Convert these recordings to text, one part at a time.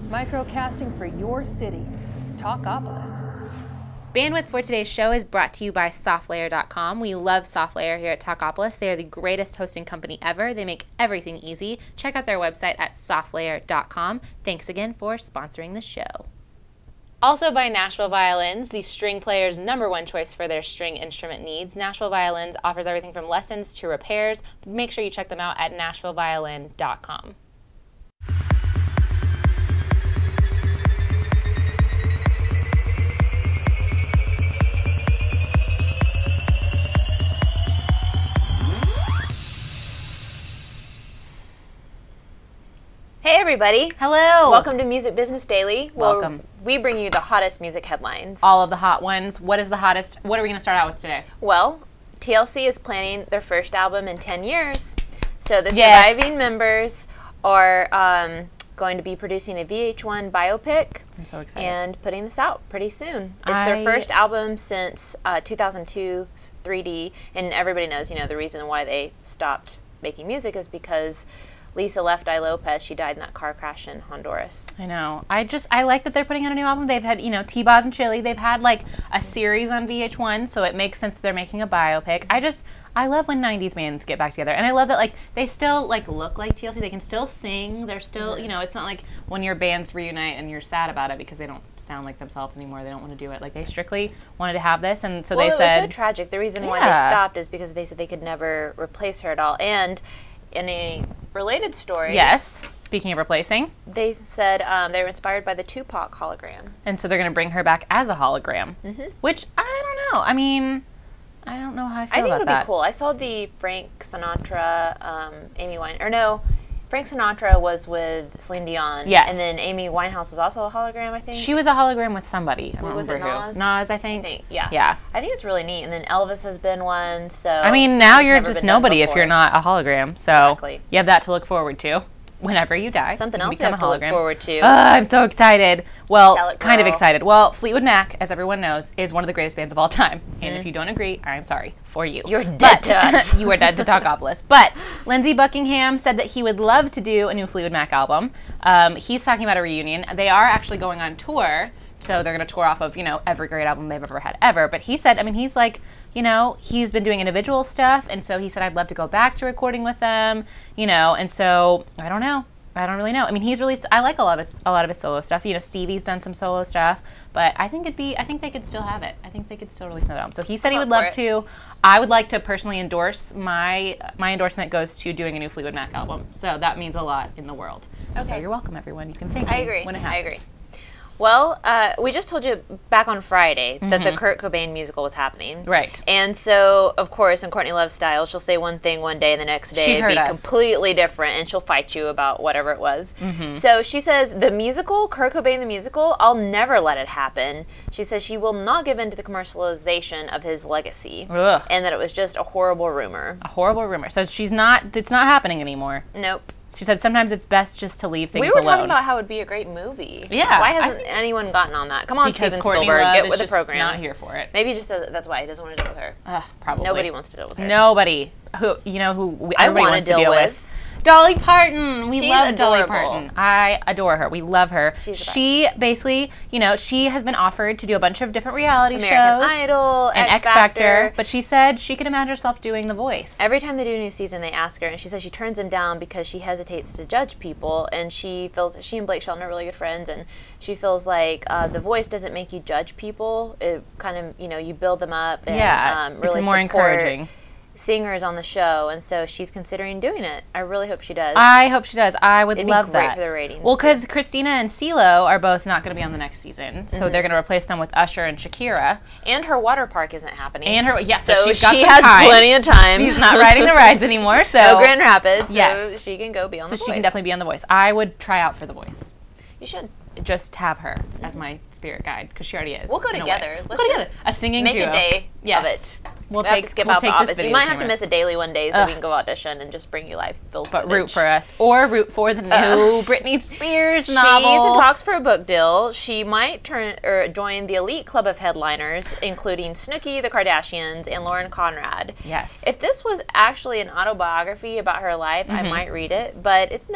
Microcasting for your city. Talkopolis. Bandwidth for today's show is brought to you by SoftLayer.com. We love SoftLayer here at Talkopolis. They are the greatest hosting company ever. They make everything easy. Check out their website at SoftLayer.com. Thanks again for sponsoring the show. Also by Nashville Violins, the string player's #1 choice for their string instrument needs. Nashville Violins offers everything from lessons to repairs. Make sure you check them out at NashvilleViolin.com. Hey everybody. Hello. Welcome to Music Business Daily. Welcome. We bring you the hottest music headlines. All of the hot ones. What is the hottest? What are we going to start out with today? Well, TLC is planning their first album in 10 years. So the surviving members are going to be producing a VH1 biopic. I'm so excited. And putting this out pretty soon. It's their first album since 2002's 3D. And everybody knows, the reason why they stopped making music is because Lisa Left Eye Lopez, she died in that car crash in Honduras. I know. I like that they're putting out a new album. They've had, T-Boz and Chili. They've had like a series on VH1, so it makes sense that they're making a biopic. I love when 90s bands get back together. And I love that they still look like TLC. They can still sing. They're still, it's not like when your bands reunite and you're sad about it because they don't sound like themselves anymore. They don't want to do it. They strictly wanted to have this, and so they said it was so tragic. The reason why they stopped is because they said they could never replace her at all. And in a related story, yes, speaking of replacing, they said they were inspired by the Tupac hologram. And so they're going to bring her back as a hologram, which I don't know. I mean, I don't know how I feel about that. I think it would be cool. I saw the Frank Sinatra, Frank Sinatra was with Celine Dion. Yes. And then Amy Winehouse was also a hologram, I think. She was a hologram with somebody. I don't was it remember Nas? who. Nas, I think. Yeah. Yeah. I think it's really neat. And then Elvis has been one, so... I mean, now you're just nobody if you're not a hologram. So exactly. You have that to look forward to whenever you die. Something else you we have to look forward to. I'm so excited. Well, Tell it, kind of girl. excited. Well, Fleetwood Mac, as everyone knows, is one of the greatest bands of all time. And if you don't agree, I'm sorry for you. You're dead to us. You are dead to Talkopolis. But Lindsey Buckingham said that he would love to do a new Fleetwood Mac album. He's talking about a reunion. They are actually going on tour. So they're going to tour off of, every great album they've ever had ever. But he said, he's like, he's been doing individual stuff. And so he said, I'd love to go back to recording with them, and so I don't know. I don't really know. I mean, he's released, I like a lot of his solo stuff. Stevie's done some solo stuff, but I think they could still have it. I think they could still release another album. So he said he would love to. I would like to personally endorse, my endorsement goes to doing a new Fleetwood Mac album. So that means a lot in the world. Okay. So you're welcome, everyone. You can thank me when it happens. I agree. Well, we just told you back on Friday that the Kurt Cobain musical was happening. Right. And so, of course, in Courtney Love's style, she'll say one thing one day and the next day it'll be completely different, and she'll fight you about whatever it was. So she says, the musical, Kurt Cobain the musical, I'll never let it happen. She says she will not give in to the commercialization of his legacy. Ugh. And that it was just a horrible rumor. A horrible rumor. So it's not happening anymore. Nope. She said sometimes it's best just to leave things alone. We were talking about how it would be a great movie. Yeah. Why hasn't anyone gotten on that? Come on, because Steven Courtney Spielberg, Love get with is the program. Not here for it. Maybe he just doesn't, that's why he doesn't want to deal with her. Probably. Nobody wants to deal with her. Nobody. Who everybody wants to deal with. Dolly Parton. We love Dolly Parton. I adore her. We love her. She basically, she has been offered to do a bunch of different reality shows. American Idol, and X Factor. But she said she could imagine herself doing The Voice. Every time they do a new season, they ask her, and she says she turns them down because she hesitates to judge people, and she and Blake Shelton are really good friends, and she feels like The Voice doesn't make you judge people. It kind of, you build them up and really it's more encouraging. Singers on the show, and so she's considering doing it. I really hope she does. I hope she does. I would love that. It'd be great for the ratings. Well, because Christina and CeeLo are both not going to be on the next season, so they're going to replace them with Usher and Shakira. And her water park isn't happening. So she's got she some has time. Plenty of time. She's not riding the rides anymore, so no Grand Rapids. Yes, so she can go be on The Voice. So she can definitely be on The Voice. I would try out for The Voice. You should. Just have her as my spirit guide, because she already is. We'll go together. Let's go together. A singing duo. Make a day of it. We'll have to skip out the office. You might have to camera. miss a daily one day so we can go audition and just bring you live film But footage. root for us. Or root for the new Britney Spears novel. She's in talks for a book deal. She might join the elite club of headliners, including Snooki, the Kardashians, and Lauren Conrad. Yes. If this was actually an autobiography about her life, I might read it. But it's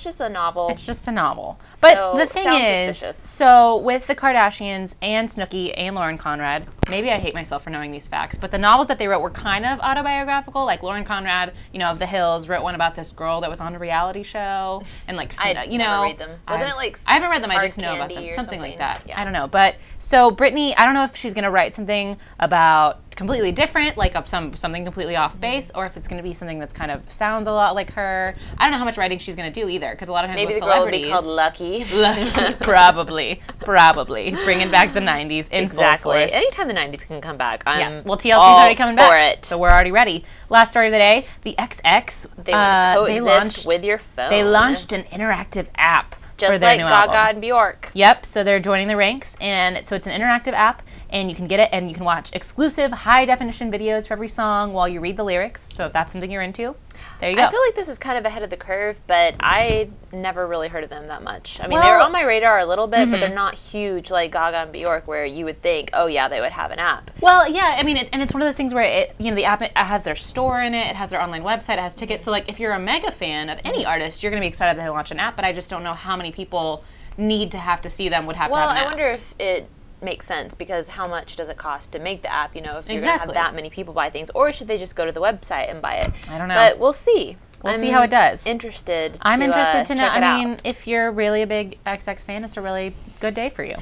just a novel. It's just a novel. But So, the thing sounds is, suspicious. so with the Kardashians and Snooki and Lauren Conrad, maybe I hate myself for knowing these facts, but the novels that they wrote were kind of autobiographical. Like Lauren Conrad, of The Hills, wrote one about this girl that was on a reality show, and like I'd never read them. Wasn't it like I haven't read them. I Hard just know about them. Candy or Something like that. Yeah. I don't know. But so Britney, I don't know if she's gonna write something about completely different, like of something completely off base, or if it's going to be something that's kind of sounds a lot like her. I don't know how much writing she's going to do either, because a lot of times Maybe with the girl would celebrities, be called Lucky. Lucky, probably bringing back the '90s in full force. Anytime the '90s can come back, I'm Yes. Well, TLC's already coming back, for it. so we're already ready. Last story of the day: the XX. They would coexist with your phone. They launched an interactive app. Just for their like new Gaga album. and Bjork. Yep, so they're joining the ranks, and so it's an interactive app, and you can get it, and you can watch exclusive high-definition videos for every song while you read the lyrics, so if that's something you're into, there you go. I feel like this is kind of ahead of the curve, but I never really heard of them that much. I mean, they were on my radar a little bit, but they're not huge like Gaga and Bjork, where you would think, oh yeah, they would have an app. Well, yeah, I mean, and it's one of those things where the app it has their store in it, it has their online website, it has tickets, so like if you're a mega fan of any artist, you're going to be excited that they launch an app, but I just don't know how many people need to have to see them would have to have an app. Well, I wonder if it makes sense, because how much does it cost to make the app, if you're going to Exactly. have that many people buy things, or should they just go to the website and buy it? I don't know. But we'll see. We'll see how it does. I'm interested to know. I Check it mean, out. if you're really a big XX fan, it's a really good day for you.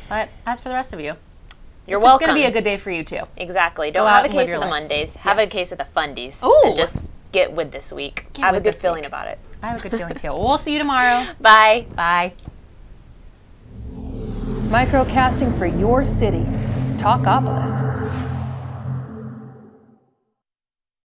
But as for the rest of you, You're it's welcome. going to be a good day for you too. Exactly. Don't Go have out a and live case of your the life. Mondays. Have Yes. a case of the fundies. Ooh. And just get with this week. Get Have a with good this feeling week. about it. I have a good feeling too. We'll see you tomorrow. Bye. Bye. Microcasting for your city. Talkopolis.